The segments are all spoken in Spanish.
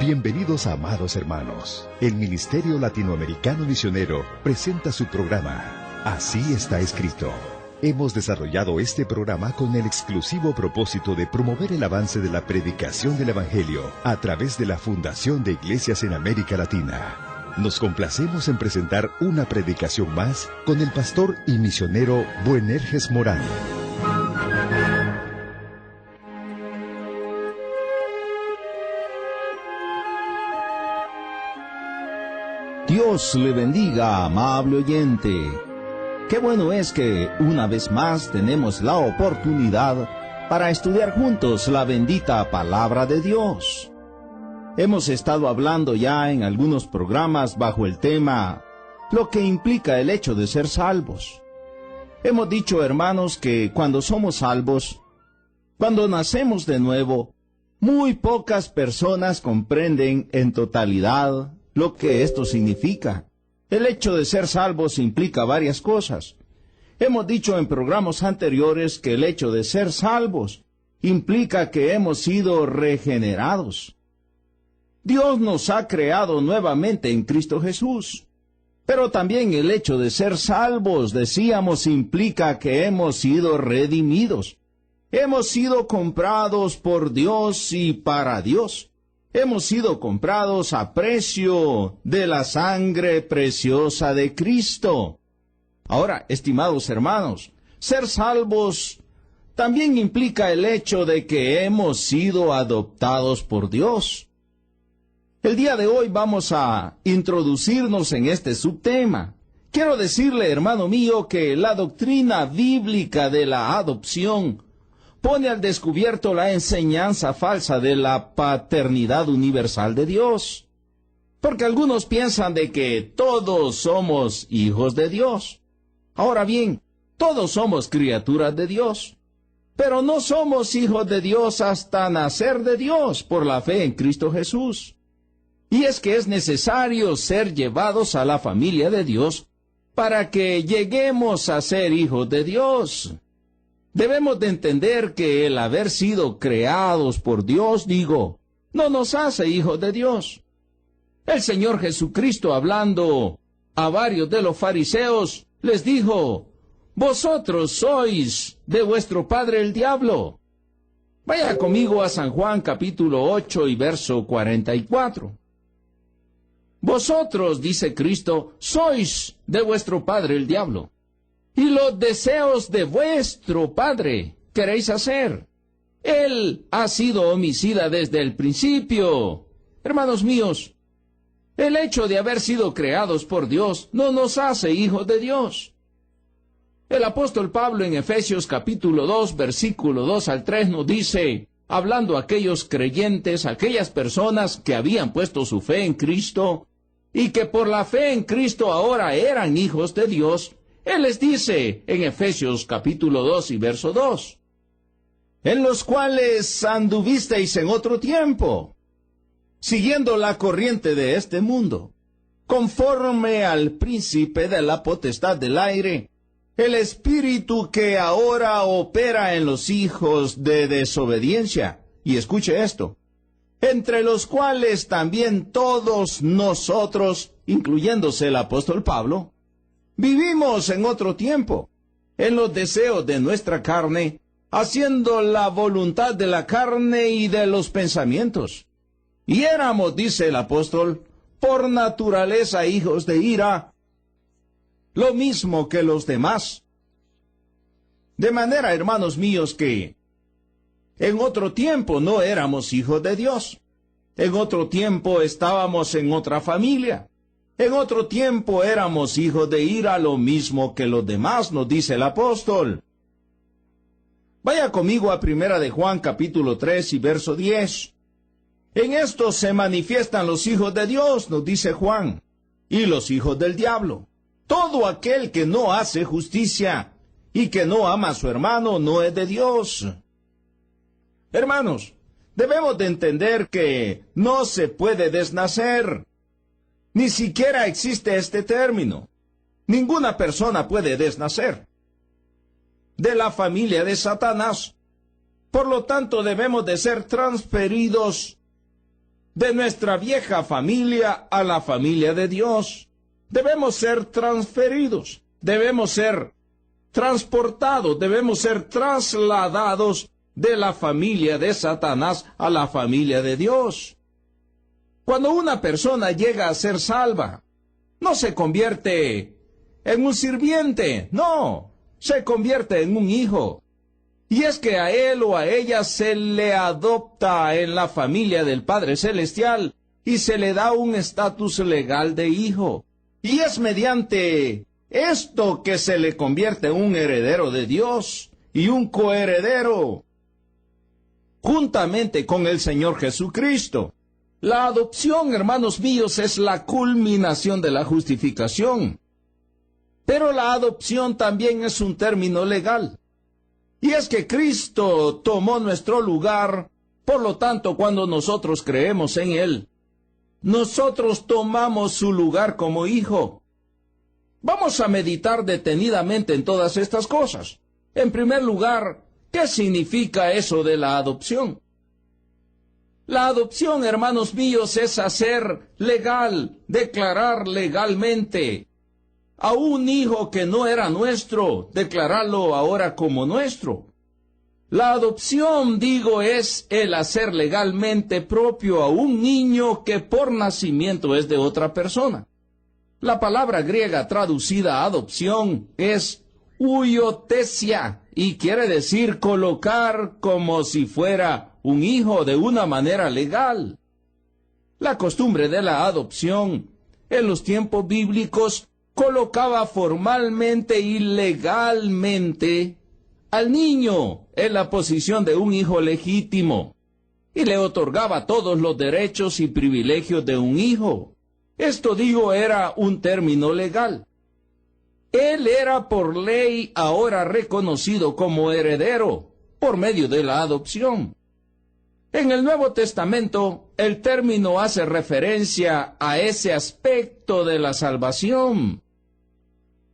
Bienvenidos, amados hermanos. El Ministerio Latinoamericano Misionero presenta su programa, Así está escrito. Hemos desarrollado este programa con el exclusivo propósito de promover el avance de la predicación del Evangelio a través de la Fundación de Iglesias en América Latina. Nos complacemos en presentar una predicación más con el pastor y misionero Buenerges Morán. Dios le bendiga, amable oyente. Qué bueno es que una vez más tenemos la oportunidad para estudiar juntos la bendita palabra de Dios. Hemos estado hablando ya en algunos programas bajo el tema lo que implica el hecho de ser salvos. Hemos dicho, hermanos, que cuando somos salvos, cuando nacemos de nuevo, muy pocas personas comprenden en totalidad lo que esto significa. El hecho de ser salvos implica varias cosas. Hemos dicho en programas anteriores que el hecho de ser salvos implica que hemos sido regenerados. Dios nos ha creado nuevamente en Cristo Jesús. Pero también el hecho de ser salvos, decíamos, implica que hemos sido redimidos. Hemos sido comprados por Dios y para Dios. Hemos sido comprados a precio de la sangre preciosa de Cristo. Ahora, estimados hermanos, ser salvos también implica el hecho de que hemos sido adoptados por Dios. El día de hoy vamos a introducirnos en este subtema. Quiero decirle, hermano mío, que la doctrina bíblica de la adopción pone al descubierto la enseñanza falsa de la paternidad universal de Dios. Porque algunos piensan de que todos somos hijos de Dios. Ahora bien, todos somos criaturas de Dios. Pero no somos hijos de Dios hasta nacer de Dios por la fe en Cristo Jesús. Y es que es necesario ser llevados a la familia de Dios para que lleguemos a ser hijos de Dios. Debemos de entender que el haber sido creados por Dios, no nos hace hijos de Dios. El Señor Jesucristo, hablando a varios de los fariseos, les dijo: vosotros sois de vuestro padre el diablo. Vaya conmigo a San Juan capítulo 8 y verso 44. Vosotros, dice Cristo, sois de vuestro padre el diablo, y los deseos de vuestro padre queréis hacer. Él ha sido homicida desde el principio. Hermanos míos, el hecho de haber sido creados por Dios no nos hace hijos de Dios. El apóstol Pablo en Efesios capítulo 2, versículo 2 al 3 nos dice, hablando a aquellos creyentes, aquellas personas que habían puesto su fe en Cristo, y que por la fe en Cristo ahora eran hijos de Dios, Él les dice en Efesios capítulo 2 y verso 2, en los cuales anduvisteis en otro tiempo, siguiendo la corriente de este mundo, conforme al príncipe de la potestad del aire, el espíritu que ahora opera en los hijos de desobediencia. Y escuche esto, entre los cuales también todos nosotros, incluyéndose el apóstol Pablo, vivimos en otro tiempo, en los deseos de nuestra carne, haciendo la voluntad de la carne y de los pensamientos. Y éramos, dice el apóstol, por naturaleza hijos de ira, lo mismo que los demás. De manera, hermanos míos, que en otro tiempo no éramos hijos de Dios. En otro tiempo estábamos en otra familia. En otro tiempo éramos hijos de ira, lo mismo que los demás, nos dice el apóstol. Vaya conmigo a Primera de Juan, capítulo 3 y verso 10. En esto se manifiestan los hijos de Dios, nos dice Juan, y los hijos del diablo. Todo aquel que no hace justicia y que no ama a su hermano no es de Dios. Hermanos, debemos de entender que no se puede desnacer. Ni siquiera existe este término. Ninguna persona puede desnacer de la familia de Satanás. Por lo tanto, debemos de ser transferidos de nuestra vieja familia a la familia de Dios. Debemos ser transferidos, debemos ser transportados, debemos ser trasladados de la familia de Satanás a la familia de Dios. Cuando una persona llega a ser salva, no se convierte en un sirviente, no, se convierte en un hijo. Y es que a él o a ella se le adopta en la familia del Padre Celestial y se le da un estatus legal de hijo. Y es mediante esto que se le convierte en un heredero de Dios y un coheredero, juntamente con el Señor Jesucristo. La adopción, hermanos míos, es la culminación de la justificación. Pero la adopción también es un término legal. Y es que Cristo tomó nuestro lugar, por lo tanto, cuando nosotros creemos en Él, nosotros tomamos su lugar como hijo. Vamos a meditar detenidamente en todas estas cosas. En primer lugar, ¿qué significa eso de la adopción? La adopción, hermanos míos, es hacer legal, declarar legalmente a un hijo que no era nuestro, declararlo ahora como nuestro. La adopción, digo, es el hacer legalmente propio a un niño que por nacimiento es de otra persona. La palabra griega traducida a adopción es huiotesia y quiere decir colocar como si fuera un hijo de una manera legal. La costumbre de la adopción en los tiempos bíblicos colocaba formalmente y legalmente al niño en la posición de un hijo legítimo y le otorgaba todos los derechos y privilegios de un hijo. Esto, digo, era un término legal. Él era por ley ahora reconocido como heredero por medio de la adopción. En el Nuevo Testamento, el término hace referencia a ese aspecto de la salvación,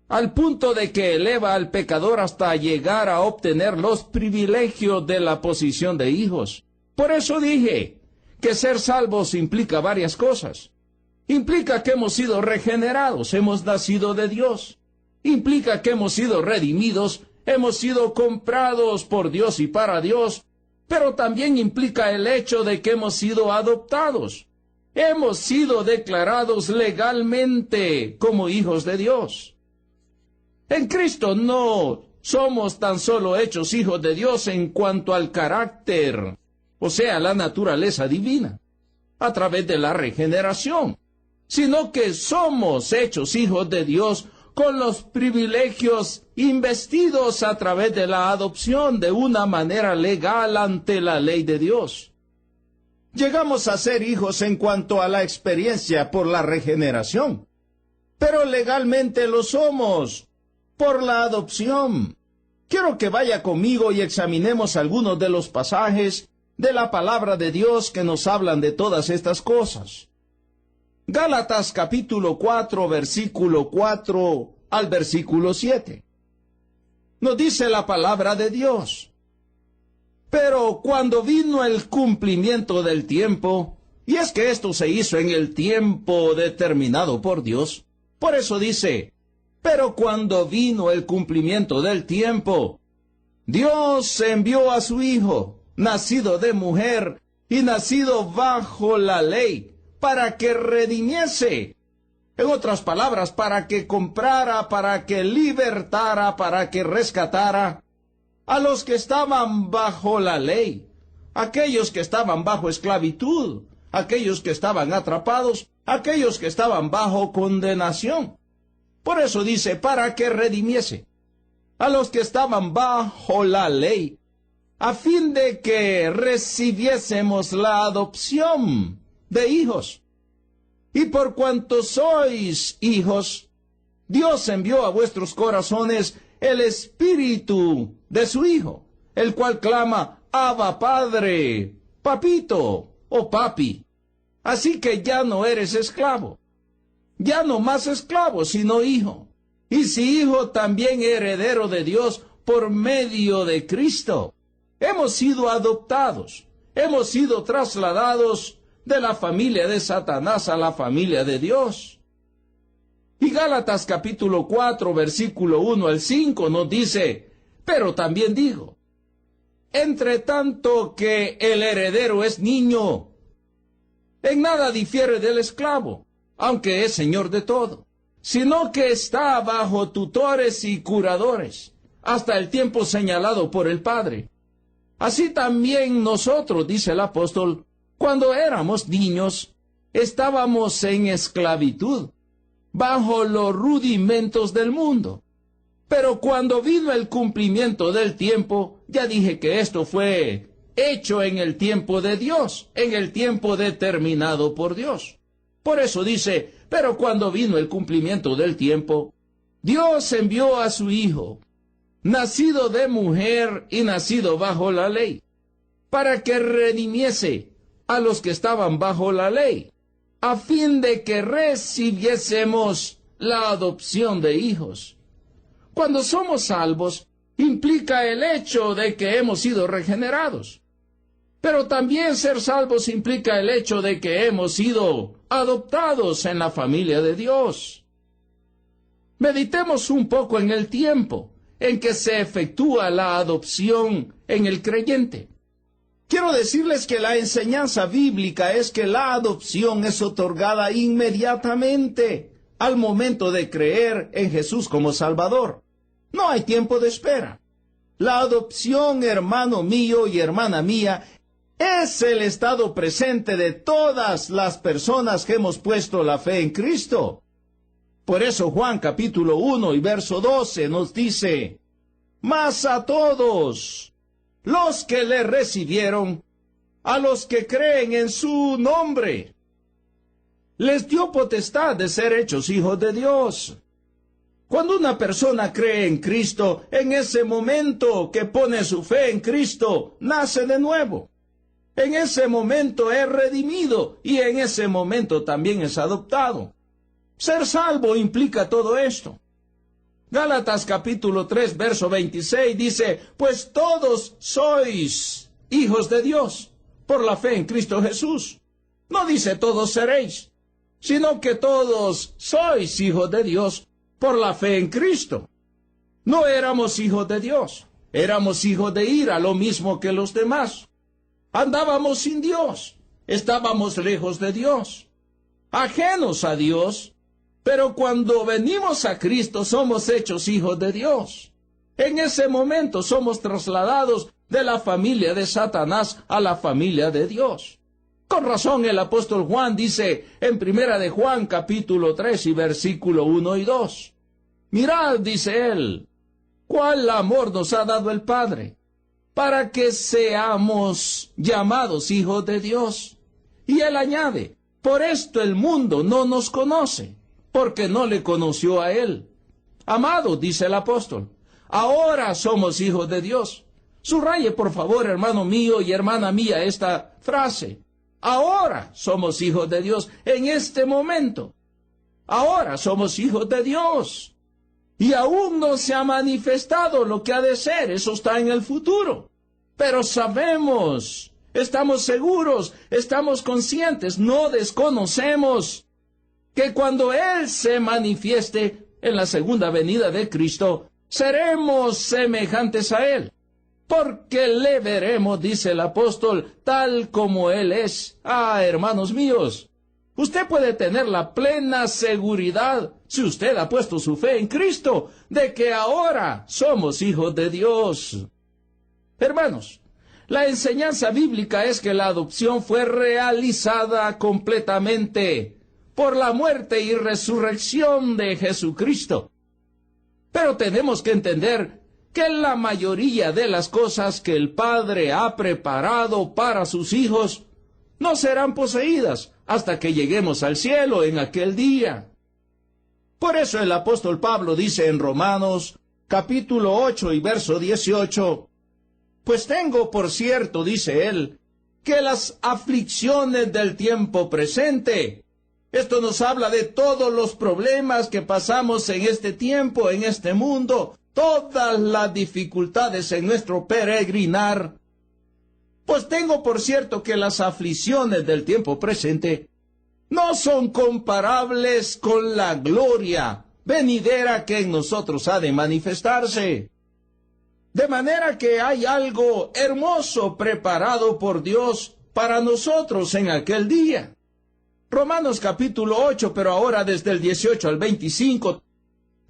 al punto de que eleva al pecador hasta llegar a obtener los privilegios de la posición de hijos. Por eso dije que ser salvos implica varias cosas. Implica que hemos sido regenerados, hemos nacido de Dios. Implica que hemos sido redimidos, hemos sido comprados por Dios y para Dios. Pero también implica el hecho de que hemos sido adoptados. Hemos sido declarados legalmente como hijos de Dios. En Cristo no somos tan solo hechos hijos de Dios en cuanto al carácter, o sea, la naturaleza divina, a través de la regeneración, sino que somos hechos hijos de Dios con los privilegios investidos a través de la adopción de una manera legal ante la ley de Dios. Llegamos a ser hijos en cuanto a la experiencia por la regeneración, pero legalmente lo somos por la adopción. Quiero que vaya conmigo y examinemos algunos de los pasajes de la palabra de Dios que nos hablan de todas estas cosas. Gálatas capítulo 4, versículo 4 al versículo 7. Nos dice la palabra de Dios: pero cuando vino el cumplimiento del tiempo, y es que esto se hizo en el tiempo determinado por Dios, por eso dice, pero cuando vino el cumplimiento del tiempo, Dios envió a su Hijo, nacido de mujer y nacido bajo la ley, para que redimiese, en otras palabras, para que comprara, para que libertara, para que rescatara a los que estaban bajo la ley, aquellos que estaban bajo esclavitud, aquellos que estaban atrapados, aquellos que estaban bajo condenación. Por eso dice, para que redimiese a los que estaban bajo la ley, a fin de que recibiésemos la adopción de hijos. Y por cuanto sois hijos, Dios envió a vuestros corazones el espíritu de su Hijo, el cual clama, Abba Padre, papito o papi. Así que ya no eres esclavo, ya no más esclavo, sino hijo. Y si hijo, también heredero de Dios por medio de Cristo. Hemos sido adoptados, hemos sido trasladados de la familia de Satanás a la familia de Dios. Y Gálatas capítulo 4, versículo 1 al 5 nos dice, pero también digo, entre tanto que el heredero es niño, en nada difiere del esclavo, aunque es señor de todo, sino que está bajo tutores y curadores, hasta el tiempo señalado por el Padre. Así también nosotros, dice el apóstol, cuando éramos niños, estábamos en esclavitud, bajo los rudimentos del mundo. Pero cuando vino el cumplimiento del tiempo, ya dije que esto fue hecho en el tiempo de Dios, en el tiempo determinado por Dios. Por eso dice, pero cuando vino el cumplimiento del tiempo, Dios envió a su Hijo, nacido de mujer y nacido bajo la ley, para que redimiese a los que estaban bajo la ley, a fin de que recibiésemos la adopción de hijos. Cuando somos salvos, implica el hecho de que hemos sido regenerados. Pero también ser salvos implica el hecho de que hemos sido adoptados en la familia de Dios. Meditemos un poco en el tiempo en que se efectúa la adopción en el creyente. Quiero decirles que la enseñanza bíblica es que la adopción es otorgada inmediatamente al momento de creer en Jesús como Salvador. No hay tiempo de espera. La adopción, hermano mío y hermana mía, es el estado presente de todas las personas que hemos puesto la fe en Cristo. Por eso Juan capítulo 1 y verso 12 nos dice, mas a todos los que le recibieron, a los que creen en su nombre, les dio potestad de ser hechos hijos de Dios. Cuando una persona cree en Cristo, en ese momento que pone su fe en Cristo, nace de nuevo. En ese momento es redimido y en ese momento también es adoptado. Ser salvo implica todo esto. Gálatas capítulo 3, verso 26 dice, pues todos sois hijos de Dios por la fe en Cristo Jesús. No dice todos seréis, sino que todos sois hijos de Dios por la fe en Cristo. No éramos hijos de Dios, éramos hijos de ira, lo mismo que los demás. Andábamos sin Dios, estábamos lejos de Dios, ajenos a Dios. Pero cuando venimos a Cristo somos hechos hijos de Dios. En ese momento somos trasladados de la familia de Satanás a la familia de Dios. Con razón el apóstol Juan dice en Primera de Juan capítulo 3 y versículo 1 y 2. Mirad, dice él, cuál amor nos ha dado el Padre, para que seamos llamados hijos de Dios. Y él añade, por esto el mundo no nos conoce, porque no le conoció a él. Amado, dice el apóstol, ahora somos hijos de Dios. Subraye, por favor, hermano mío y hermana mía, esta frase. Ahora somos hijos de Dios, en este momento. Ahora somos hijos de Dios. Y aún no se ha manifestado lo que ha de ser, eso está en el futuro. Pero sabemos, estamos seguros, estamos conscientes, no desconocemos que cuando Él se manifieste en la segunda venida de Cristo, seremos semejantes a Él, porque le veremos, dice el apóstol, tal como Él es. Ah, hermanos míos, usted puede tener la plena seguridad, si usted ha puesto su fe en Cristo, de que ahora somos hijos de Dios. Hermanos, la enseñanza bíblica es que la adopción fue realizada completamente por la muerte y resurrección de Jesucristo. Pero tenemos que entender que la mayoría de las cosas que el Padre ha preparado para sus hijos no serán poseídas hasta que lleguemos al cielo en aquel día. Por eso el apóstol Pablo dice en Romanos capítulo 8 y verso 18, pues tengo por cierto, dice él, que las aflicciones del tiempo presente. Esto nos habla de todos los problemas que pasamos en este tiempo, en este mundo, todas las dificultades en nuestro peregrinar. Pues tengo por cierto que las aflicciones del tiempo presente no son comparables con la gloria venidera que en nosotros ha de manifestarse. De manera que hay algo hermoso preparado por Dios para nosotros en aquel día. Romanos capítulo 8, pero ahora desde el 18 al 25,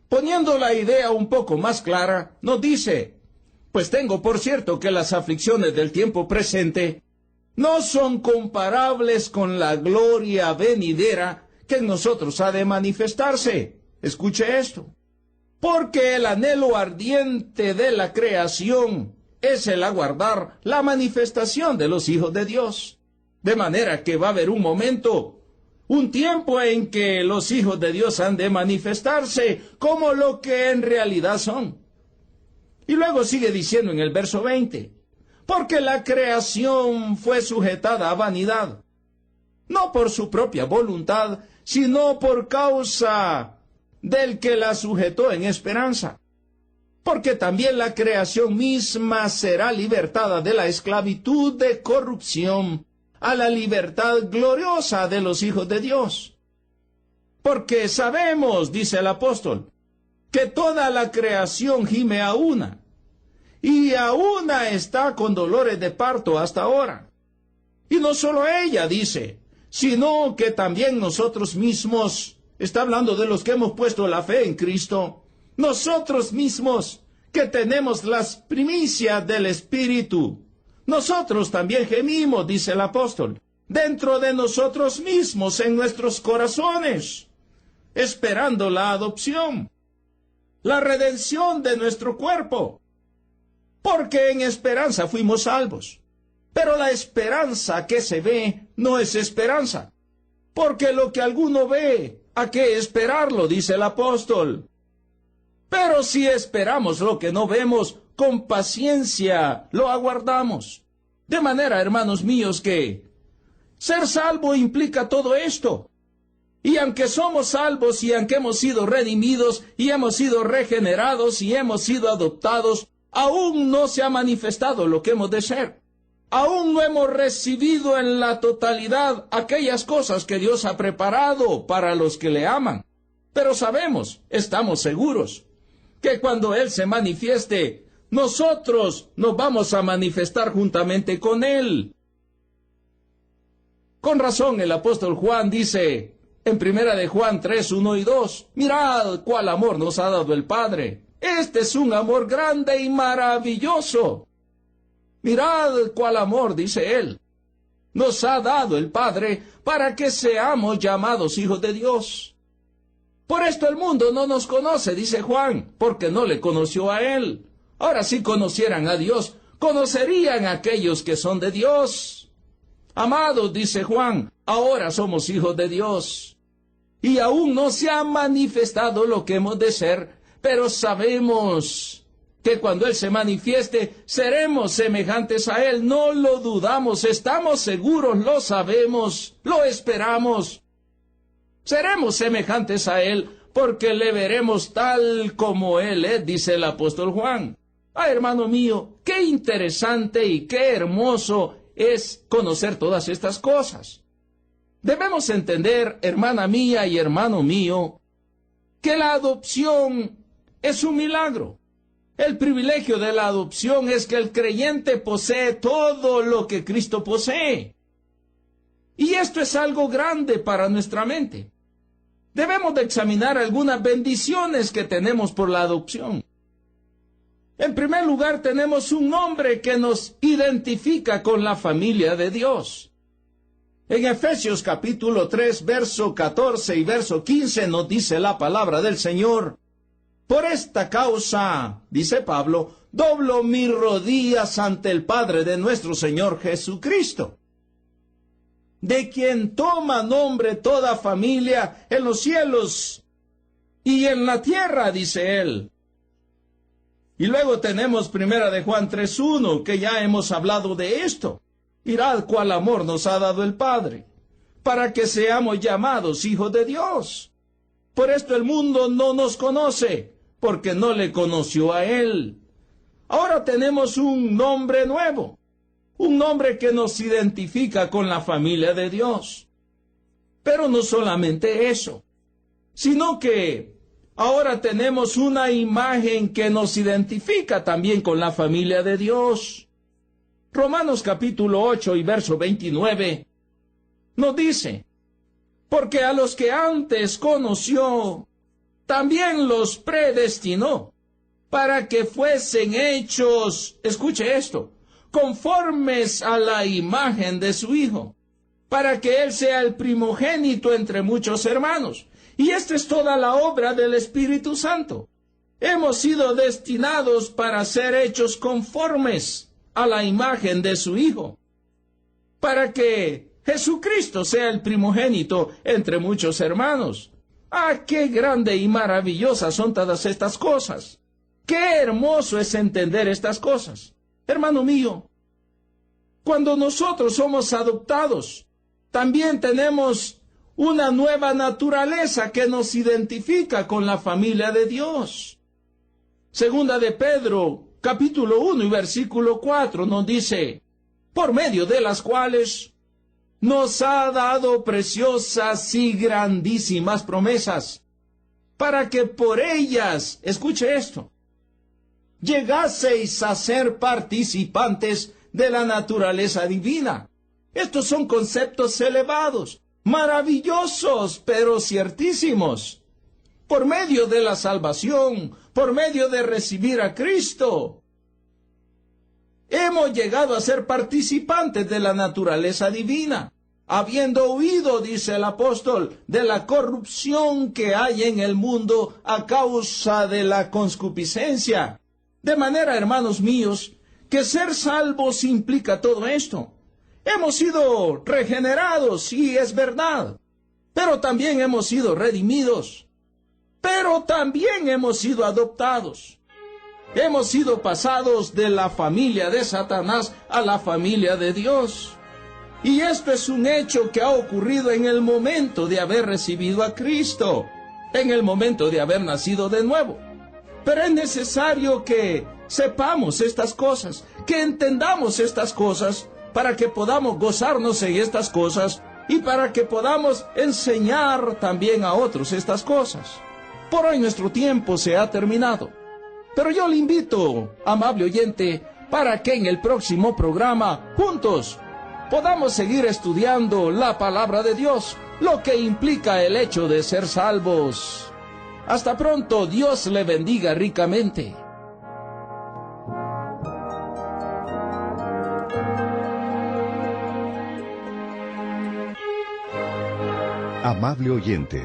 poniendo la idea un poco más clara, nos dice: pues tengo por cierto que las aflicciones del tiempo presente no son comparables con la gloria venidera que en nosotros ha de manifestarse. Escuche esto. Porque el anhelo ardiente de la creación es el aguardar la manifestación de los hijos de Dios. De manera que va a haber un momento, un tiempo en que los hijos de Dios han de manifestarse como lo que en realidad son. Y luego sigue diciendo en el verso 20, porque la creación fue sujetada a vanidad, no por su propia voluntad, sino por causa del que la sujetó en esperanza. Porque también la creación misma será libertada de la esclavitud de corrupción a la libertad gloriosa de los hijos de Dios. Porque sabemos, dice el apóstol, que toda la creación gime a una, y a una está con dolores de parto hasta ahora. Y no solo ella, dice, sino que también nosotros mismos, está hablando de los que hemos puesto la fe en Cristo, nosotros mismos que tenemos las primicias del Espíritu, nosotros también gemimos, dice el apóstol, dentro de nosotros mismos en nuestros corazones, esperando la adopción, la redención de nuestro cuerpo, porque en esperanza fuimos salvos. Pero la esperanza que se ve no es esperanza, porque lo que alguno ve, ¿a qué esperarlo?, dice el apóstol. Pero si esperamos lo que no vemos, con paciencia lo aguardamos. De manera, hermanos míos, que ser salvo implica todo esto. Y aunque somos salvos y aunque hemos sido redimidos y hemos sido regenerados y hemos sido adoptados, aún no se ha manifestado lo que hemos de ser. Aún no hemos recibido en la totalidad aquellas cosas que Dios ha preparado para los que le aman. Pero sabemos, estamos seguros, que cuando Él se manifieste, nosotros nos vamos a manifestar juntamente con Él. Con razón el apóstol Juan dice en 1 de Juan 3, 1 y 2, mirad cuál amor nos ha dado el Padre. Este es un amor grande y maravilloso. Mirad cuál amor, dice él, nos ha dado el Padre para que seamos llamados hijos de Dios. Por esto el mundo no nos conoce, dice Juan, porque no le conoció a él. Ahora, si conocieran a Dios, conocerían a aquellos que son de Dios. Amados, dice Juan, ahora somos hijos de Dios. Y aún no se ha manifestado lo que hemos de ser, pero sabemos que cuando Él se manifieste, seremos semejantes a Él. No lo dudamos, estamos seguros, lo sabemos, lo esperamos. Seremos semejantes a Él, porque le veremos tal como Él es, dice el apóstol Juan. Hermano mío, qué interesante y qué hermoso es conocer todas estas cosas. Debemos entender, hermana mía y hermano mío, que la adopción es un milagro. El privilegio de la adopción es que el creyente posee todo lo que Cristo posee. Y esto es algo grande para nuestra mente. Debemos de examinar algunas bendiciones que tenemos por la adopción. En primer lugar, tenemos un nombre que nos identifica con la familia de Dios. En Efesios capítulo 3, verso 14 y verso 15 nos dice la palabra del Señor: por esta causa, dice Pablo, doblo mis rodillas ante el Padre de nuestro Señor Jesucristo, de quien toma nombre toda familia en los cielos y en la tierra, dice él. Y luego tenemos 1 de Juan 3:1, que ya hemos hablado de esto. Mirad cuál amor nos ha dado el Padre, para que seamos llamados hijos de Dios. Por esto el mundo no nos conoce, porque no le conoció a Él. Ahora tenemos un nombre nuevo, un nombre que nos identifica con la familia de Dios. Pero no solamente eso, sino que ahora tenemos una imagen que nos identifica también con la familia de Dios. Romanos capítulo 8 y verso 29 nos dice: porque a los que antes conoció, también los predestinó, para que fuesen hechos, escuche esto, conformes a la imagen de su Hijo, para que Él sea el primogénito entre muchos hermanos. Y esta es toda la obra del Espíritu Santo. Hemos sido destinados para ser hechos conformes a la imagen de su Hijo, para que Jesucristo sea el primogénito entre muchos hermanos. ¡Ah, qué grande y maravillosas son todas estas cosas! ¡Qué hermoso es entender estas cosas! Hermano mío, cuando nosotros somos adoptados, también tenemos una nueva naturaleza que nos identifica con la familia de Dios. Segunda de Pedro, capítulo 1 y versículo 4 nos dice: por medio de las cuales nos ha dado preciosas y grandísimas promesas, para que por ellas, escuche esto, llegaseis a ser participantes de la naturaleza divina. Estos son conceptos elevados, maravillosos, pero ciertísimos. Por medio de la salvación, por medio de recibir a Cristo, hemos llegado a ser participantes de la naturaleza divina, habiendo huido, dice el apóstol, de la corrupción que hay en el mundo a causa de la concupiscencia. De manera, hermanos míos, que ser salvos implica todo esto. Hemos sido regenerados, sí, es verdad, pero también hemos sido redimidos, pero también hemos sido adoptados. Hemos sido pasados de la familia de Satanás a la familia de Dios. Y esto es un hecho que ha ocurrido en el momento de haber recibido a Cristo, en el momento de haber nacido de nuevo. Pero es necesario que sepamos estas cosas, que entendamos estas cosas, para que podamos gozarnos en estas cosas y para que podamos enseñar también a otros estas cosas. Por hoy nuestro tiempo se ha terminado. Pero yo le invito, amable oyente, para que en el próximo programa, juntos, podamos seguir estudiando la palabra de Dios, lo que implica el hecho de ser salvos. Hasta pronto, Dios le bendiga ricamente. Amable oyente,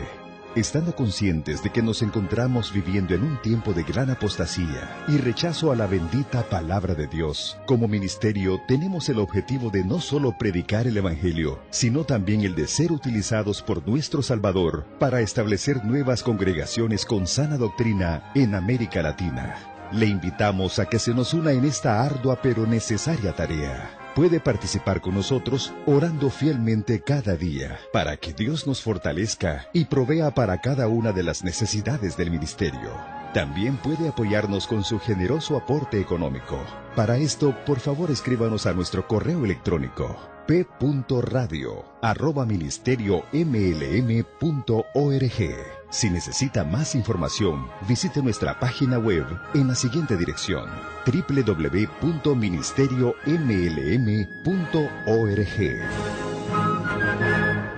estando conscientes de que nos encontramos viviendo en un tiempo de gran apostasía y rechazo a la bendita palabra de Dios, como ministerio tenemos el objetivo de no solo predicar el Evangelio, sino también el de ser utilizados por nuestro Salvador para establecer nuevas congregaciones con sana doctrina en América Latina. Le invitamos a que se nos una en esta ardua pero necesaria tarea. Puede participar con nosotros orando fielmente cada día para que Dios nos fortalezca y provea para cada una de las necesidades del ministerio. También puede apoyarnos con su generoso aporte económico. Para esto, por favor, escríbanos a nuestro correo electrónico p.radio@ministeriomlm.org. Si necesita más información, visite nuestra página web en la siguiente dirección: www.ministeriomlm.org.